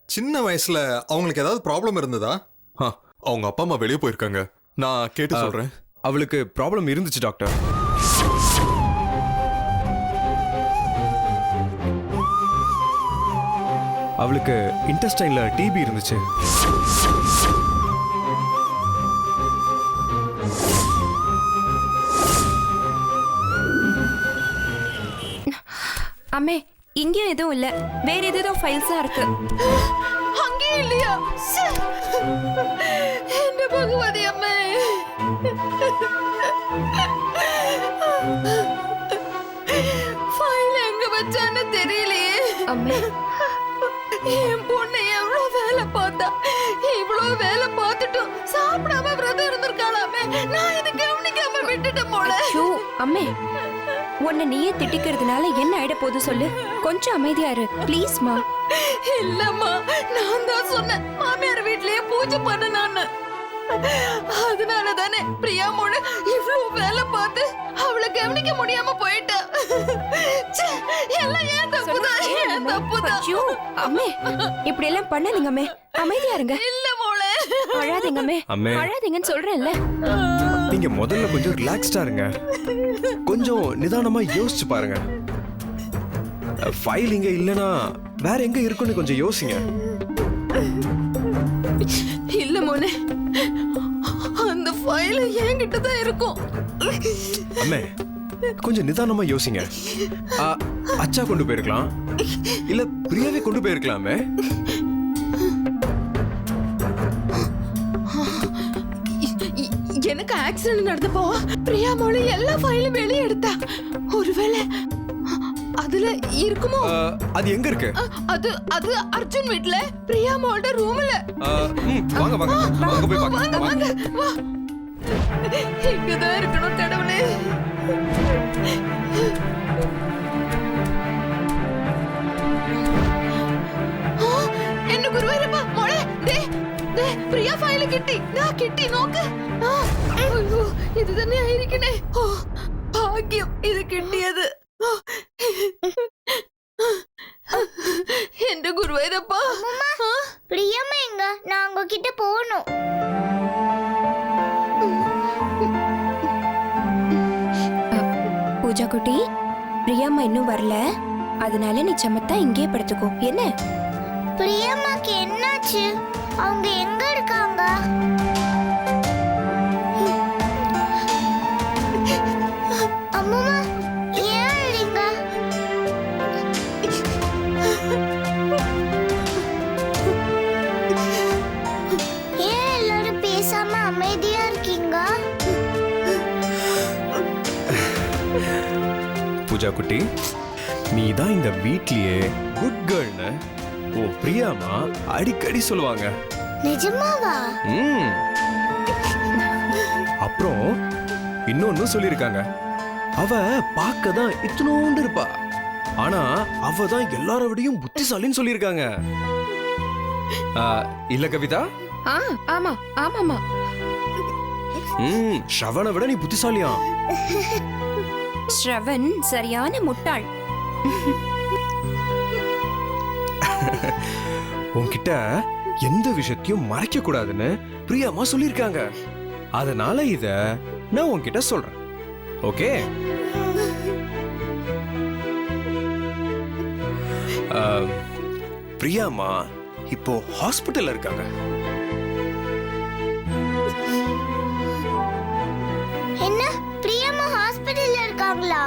சின்ன வயசுல அவங்களுக்கு ஏதாவது ப்ராப்ளம் இருந்ததா? அவங்க அப்பா அம்மா வெளியே போயிருக்காங்க. நான் கேட்டு சொல்றேன். அவளுக்கு ப்ராப்ளம் இருந்துச்சு டாக்டர். அவளுக்கு இன்டெஸ்டைன்ல டிபி இருந்துச்சு. அம்மே இங்கேயும் எதுவும் இல்ல, வேற ஏதோ ஃபைல்ஸா இருக்கு. அங்கே இல்லையா? என்ன பகவதி அம்மே, ஃபைல் எங்க வச்சான்னு தெரியலையே. அம்மே என் பொண்ணு எவ்வளவு வேலை பார்த்தா, இவ்வளவு வேலை பார்த்துட்டும் சாப்பிடாம விரதம் இருந்திருக்காளாமே. நான் இது கவனிக்காம விட்டுட்டேன் போல. ஐயோ அம்மே, உன்னை நீயே திட்டிக்கிறதுனால என்ன ஆயிட போகுது சொல்லு. கொஞ்சம் அமைதியா இரு ப்ளீஸ்மா. இல்லம்மா, நான் தான் சொன்னேன் மாமியார் வீட்லயே பூஜை பண்ணனான்னு. அதனால தானே பிரியா மோள இவ்வளவு வேலை பார்த்து அவளை கவனிக்க முடியாம போயிட்டா. எல்லாம் ஏன் தப்புதான், ஏன் தப்புதான். ஐயோ அம்மே, இப்படி எல்லாம் பண்ணாதீங்க அம்மே, அமைதியா இருங்க. இல்ல மோளே, அழாதீங்க அம்மே, அம்மே. அழாதீங்கன்னு சொல்றேன்ல. நீங்க முதல்ல கொஞ்சம் ரிலாக்ஸ்டா இருங்க. கொஞ்சம் நிதானமா யோசிச்சு பாருங்க. ஃபைல் இங்க இல்லனா வேற எங்க இருக்குன்னு கொஞ்சம் யோசிங்க. இல்ல மோனே, அந்த ஃபைல் என்கிட்ட தான் இருக்கும். அம்மே கொஞ்சம் நிதானமா யோசிங்க. அச்சா கொண்டு போயிருக்கலாம், இல்ல பிரியாவே கொண்டு போயிருக்கலாமே. எனக்கு ஆக்சிடென்ட் நடந்தப்போ பிரியா மோள எல்லா ஃபைலும் வெளியே எடுத்தா. ஒருவேளை அதுல இருக்குமோ? அது எங்க இருக்கு? அது அது அர்ஜுன் வீட்ல பிரியா மோளோட ரூம்ல. வாங்க வாங்க வாங்க போய் வாங்க பார்க்கலாம். வாங்க வா. இங்கதான் இருக்கணும் கடவுளே. என்ன குருவாரப்பா மோளே, டே டே பிரியா ஃபைல கிட்டி നോക്ക്. അയ്യോ ഇത് തന്നെ ആയിരിക്കണേ. ഓ ഭാഗ്യം ഇത് കിട്ടിയത്. എന്റെ ഗുരുവായൂരപ്പാ. பிரியம்மா எங்க? நான் உங்ககிட்ட போகணும். பூஜா குட்டி, பிரியாம்மா இன்னும் வரல, அதனால நீ சமத்தா இங்கே படுத்துக்கோ. என்ன பிரியம்மாக்கு என்னாச்சு? அவங்க எங்க இருக்காங்க? அம்மா ஏன் அழுறீங்க? ஏன் எல்லாரும் பேசாம அமைதியா இருக்கீங்க? பூஜா குட்டி, நீ தான் இந்த வீட்லயே குட் கேர்ள்னு ஓ பிரியாமா அடிக்கடி சொல்லுவாங்க. நிஜமாவா? அப்புறம் இன்னொன்னு சொல்லிருக்காங்க. அவ பார்க்க தான் இத்தனோண்டு இருப்பா, ஆனா அவ தான் எல்லார விடையும் புத்திசாலின்னு சொல்லிருக்காங்க. இல்ல கவிதா? ஆமா ஆமாமா. ஸ்ரவனை விட நீ புத்திசாலியா? ஸ்ரவன் சரியான முட்டாள். உன்கிட்ட எந்த விஷயத்தையும் மறைக்க கூடாதுன்னு பிரியாமா சொல்லிருக்காங்க. அதனால இத நான் உன்கிட்ட சொல்றேன். ஓகே? பிரியாமா இப்போ ஹாஸ்பிட்டல்ல இருக்காங்க. என்ன? பிரியம்மா ஹாஸ்பிடல்ல இருக்காங்களா?